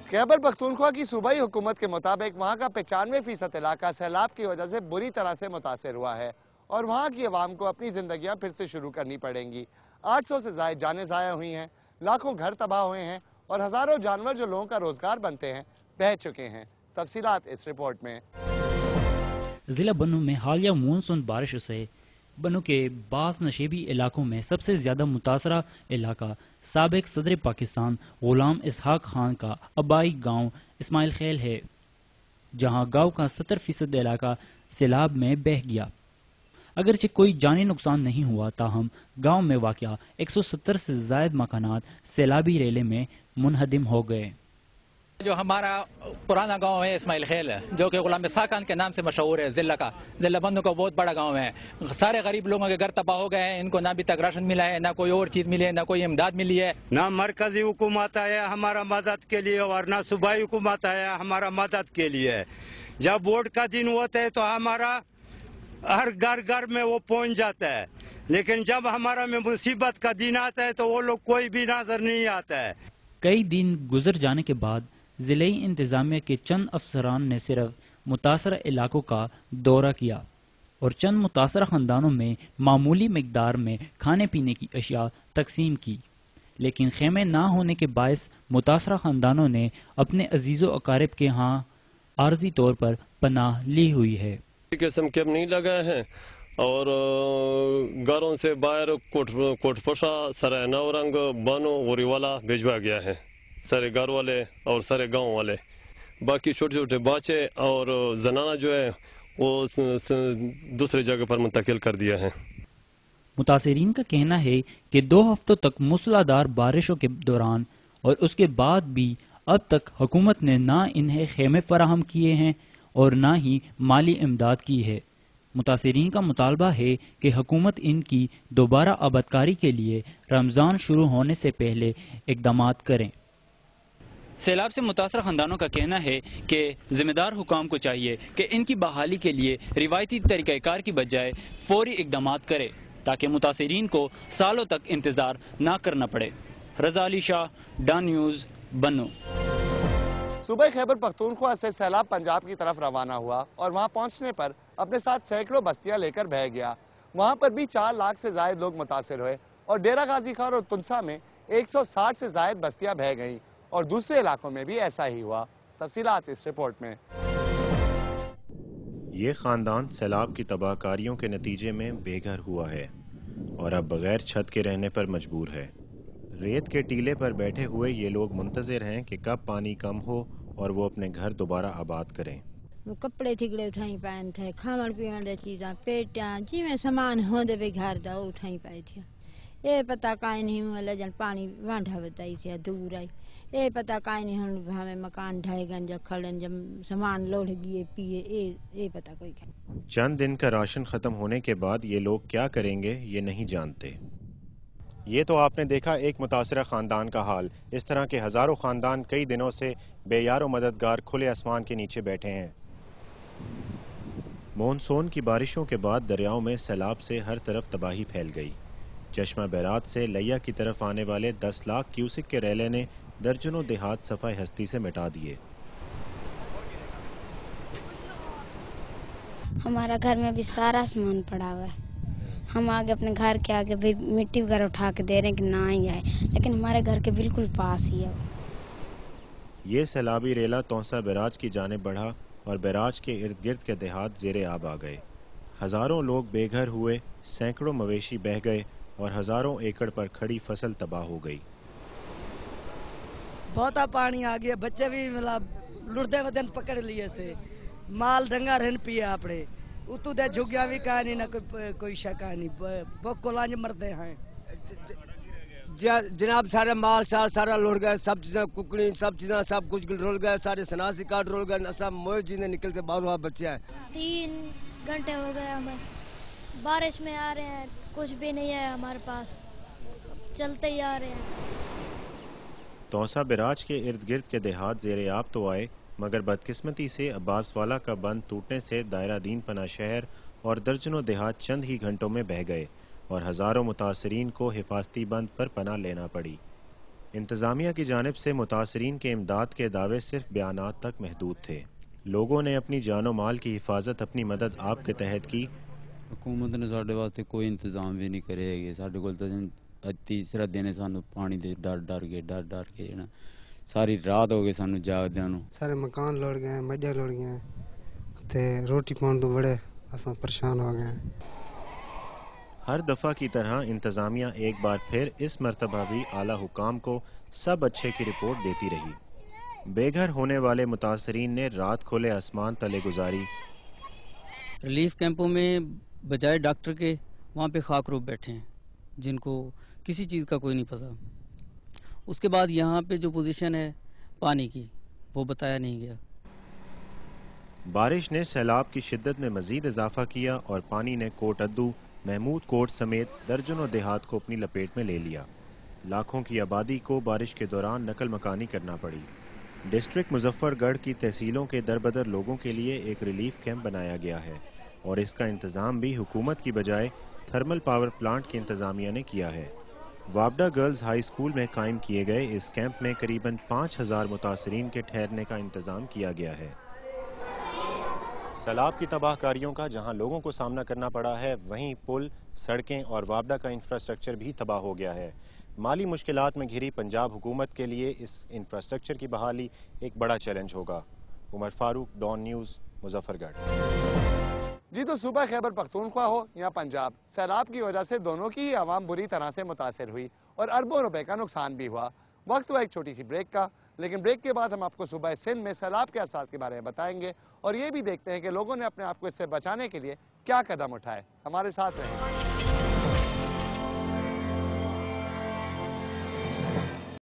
खैबर पख्तूनख्वा की सूबाई हुकूमत के मुताबिक वहाँ का 95% इलाका सैलाब की वजह से बुरी तरह से मुतासर हुआ है और वहाँ की आवाम को अपनी जिंदगियाँ फिर से शुरू करनी पड़ेंगी। 800 से ज़ायद जानें ज़ाया हुई हैं, लाखों घर तबाह हुए हैं और हज़ारों जानवर जो लोगों का रोज़गार बनते हैं बह चुके हैं। तफसीलात इस रिपोर्ट में। ज़िला बन्नू में हालिया मानसून बारिश से बन्नू के बास नशेबी इलाकों में सबसे ज़्यादा मुतासरा इलाका साबिक सदर पाकिस्तान गुलाम इसहाक खान का आबाई गांव इस्माइल खेल है, जहां गांव का 70% इलाका सैलाब में बह गया। अगरचे कोई जानी नुकसान नहीं हुआ, ताहम गांव में वाक़या 170 से ज़ायद मकानात सैलाबी रेले में मुनहदिम हो गए। जो हमारा पुराना गांव है इस्माइल खेल है, जो कि गुलाम इसहाक खान के नाम से मशहूर है। ज़िला बन्नू का बहुत बड़ा गांव है। सारे गरीब लोगों के घर तबाह हो गए हैं। इनको ना अभी तक राशन मिला है, ना कोई और चीज़ मिली है, ना कोई इमदाद मिली है। ना मरकजी हुकूमत आया हमारा मदद के लिए और ना सूबाई हुकूमत आया हमारा मदद के लिए। जब वोट का दिन होता है तो हमारा हर घर घर में वो पहुंच जाता है, लेकिन जब हमारा में मुसीबत का दिन आता है तो वो लोग कोई भी नजर नहीं आता है। कई दिन गुजर जाने के बाद ज़िले इंतज़ामिया के चंद अफसरान ने सिर्फ मुतासरा इलाकों का दौरा किया और चंद मुतासरा ख़ानदानों में मामूली मिकदार में खाने पीने की अशिया तकसीम की, लेकिन खेमे ना होने के बायस मुतासरा ख़ानदानों ने अपने अजीज़ो अकारिब के यहाँ आर्जी तौर पर पनाह ली हुई है। किस्म के नहीं लगाए हैं और घरों से बाहर कोटपोशा सराय नवरंग बानो गोरीवाला भिजवा गया है, सारे घर वाले और सारे गांव वाले। बाकी छोटे छोटे बच्चे और जनाना जो है वो दूसरी जगह पर मुंतकिल कर दिया है। मुतासरीन का कहना है कि 2 हफ्तों तक मूसलाधार बारिशों के दौरान और उसके बाद भी अब तक हुकूमत ने ना इन्हें खेमे फराहम किए हैं और ना ही माली इमदाद की है। मुतासरीन का मुतालबा है कि हुकूमत इनकी दोबारा आबादकारी के लिए रमज़ान शुरू होने से पहले इक़दामात करें। सैलाब से मुतासर ख़ानदानों का कहना है कि ज़िम्मेदार हुकाम को चाहिए कि इनकी बहाली के लिए रिवायती तरीक़ाकार की बजाय फौरी इक़दामात करे, ताकि मुतासरीन को सालों तक इंतज़ार ना करना पड़े। रज़ा अली शाह, डॉन न्यूज़, बन्नू। सूबे खैबर पख्तूनख्वा से सैलाब पंजाब की तरफ रवाना हुआ और वहां पहुंचने पर अपने साथ सैकड़ों बस्तियां लेकर बह गया। वहां पर भी 4 लाख से जायद लोग मुतासिर हुए और डेरा गाजी खान और तुनसा में 160 से जायद बस्तियां बह गईं और दूसरे इलाकों में भी ऐसा ही हुआ। तफसीलात इस रिपोर्ट में। ये ख़ानदान सैलाब की तबाहकारियों के नतीजे में बेघर हुआ है और अब बगैर छत के रहने पर मजबूर है। रेत के टीले पर बैठे हुए ये लोग मुंतज़िर हैं कि कब पानी कम हो और वो अपने घर दोबारा आबाद करें। वो कपड़े थिगड़े उठाई पाए थे, खावन पीवन दे चीज़ा पेटियां जिमें सामान होंदे भी घर दा उठाई पाए थे। ये पता काई नहीं हुआ जन पानी वांढा बताई थे दूर आई। ये पता काई नहीं हुन हमें मकान ढाएगन जब खड़न जब सामान लोढ़ गए पिए ये पता कोई क्या। चंद दिन का राशन ख़त्म होने के बाद ये लोग क्या करेंगे ये नहीं जानते। ये तो आपने देखा एक मुतासरा ख़ानदान का हाल। इस तरह के हज़ारों ख़ानदान कई दिनों से बेयारो मददगार खुले आसमान के नीचे बैठे हैं। मानसून की बारिशों के बाद दरियाओं में सैलाब से हर तरफ तबाही फैल गई। चश्मा बैरात से लैया की तरफ आने वाले 10 लाख क्यूसिक के रेले ने दर्जनों देहात सफ़ाई हस्ती से मिटा दिए। हमारा घर में भी सारा सामान पड़ा हुआ है। हम आगे अपने घर के आगे भी मिट्टी वगैरह उठा के दे रहे हैं कि ना ही आए, लेकिन हमारे घर के बिल्कुल पास ही है। ये सैलाबी रेला तौसा बैराज की जानिब बढ़ा और बैराज के इर्द गिर्द के देहात ज़ेरे आब आ गए। हज़ारों लोग बेघर हुए, सैकड़ों मवेशी बह गए और हज़ारों एकड़ पर खड़ी फसल तबाह हो गई। बहुत पानी आ गया, बच्चे भी मतलब लुड़दे वदन पकड़ लिए से माल डंगा रहन पिए आपड़े उतू दे झुगिया भी कहानी ना कोई कहानी कोलांज मरते हैं। जनाब सारे माल सारा लुढ़ गए, सब चीज़ें कुकड़ी सब चीज़ें सब कुछ रुल गए, सारे सनासी कार्ड रुल गए, सब मोह जीने निकलते बहुत बच्चे हैं। 3 घंटे हो गए हमें बारिश में आ रहे हैं, कुछ भी नहीं है हमारे पास, चलते ही आ रहे हैं। तौसा बैराज के इर्द गिर्द के देहात ज़ेरे आब तो आए, मगर बदकिस्मती से अब्बासवाला का बंद टूटने से दायरा दीन पना शहर और दर्जनों देहात चंद ही घंटों में बह गए और हज़ारों मुतासरीन को हिफाजती बंद पर पनाह लेना पड़ी। इंतज़ामिया की जानिब से मुतासरीन के इमदाद के दावे सिर्फ बयानात तक महदूद थे। लोगों ने अपनी जानो माल की हिफाजत अपनी मदद आप के तहत की। हुकूमत ने साढ़े वास्ते कोई इंतजाम भी नहीं करे है। साढ़े कोल तो तीसरा दिन है, सानू पानी दे डर के ना सारी रात हो गई सानू जागदे नू। सारे मकान लुढ़ गए, मज्जां लुढ़ गए ते रोटी पाउण तो बड़े असां परेशान हो गए। हर दफ़ा की तरह इंतज़ामिया एक बार फिर इस मरतबा भी आला हुकाम को सब अच्छे की रिपोर्ट देती रही। बेघर होने वाले मुतासरीन ने रात खोले आसमान तले गुजारी। रिलीफ कैंपों में बजाय डॉक्टर के वहाँ पे खाकरूब बैठे हैं जिनको किसी चीज़ का कोई नहीं पता। उसके बाद यहाँ पे जो पोजीशन है पानी की वो बताया नहीं गया। बारिश ने सैलाब की शिद्दत में मजीद इजाफा किया और पानी ने कोट अद्दू, महमूद कोट समेत दर्जनों देहात को अपनी लपेट में ले लिया। लाखों की आबादी को बारिश के दौरान नकल मकानी करना पड़ी। डिस्ट्रिक्ट मुजफ्फरगढ़ की तहसीलों के दरबदर लोगों के लिए एक रिलीफ कैंप बनाया गया है और इसका इंतज़ाम भी हुकूमत की बजाय थर्मल पावर प्लांट की इंतज़ामिया ने किया है। वाबडा गर्ल्स हाई स्कूल में कायम किए गए इस कैंप में करीबन 5000 मुतासरीन के ठहरने का इंतज़ाम किया गया है। सैलाब की तबाहकारियों का जहां लोगों को सामना करना पड़ा है, वहीं पुल, सड़कें और वाबडा का इंफ्रास्ट्रक्चर भी तबाह हो गया है। माली मुश्किलात में घिरी पंजाब हुकूमत के लिए इस इंफ्रास्ट्रक्चर की बहाली एक बड़ा चैलेंज होगा। उमर फारूक, डॉन न्यूज़, मुजफ्फरगढ़। जी तो सूबा खैबर पख्तूनख्वा हो या पंजाब, सैलाब की वजह से दोनों की ही आवाम बुरी तरह से मुतासर हुई और अरबों रुपए का नुकसान भी हुआ। वक्त हुआ एक छोटी सी ब्रेक का, लेकिन ब्रेक के बाद हम आपको सूबा सिंध में सैलाब के असरात के बारे में बताएंगे और ये भी देखते हैं कि लोगों ने अपने आप को इससे बचाने के लिए क्या कदम उठाए। हमारे साथ रहें।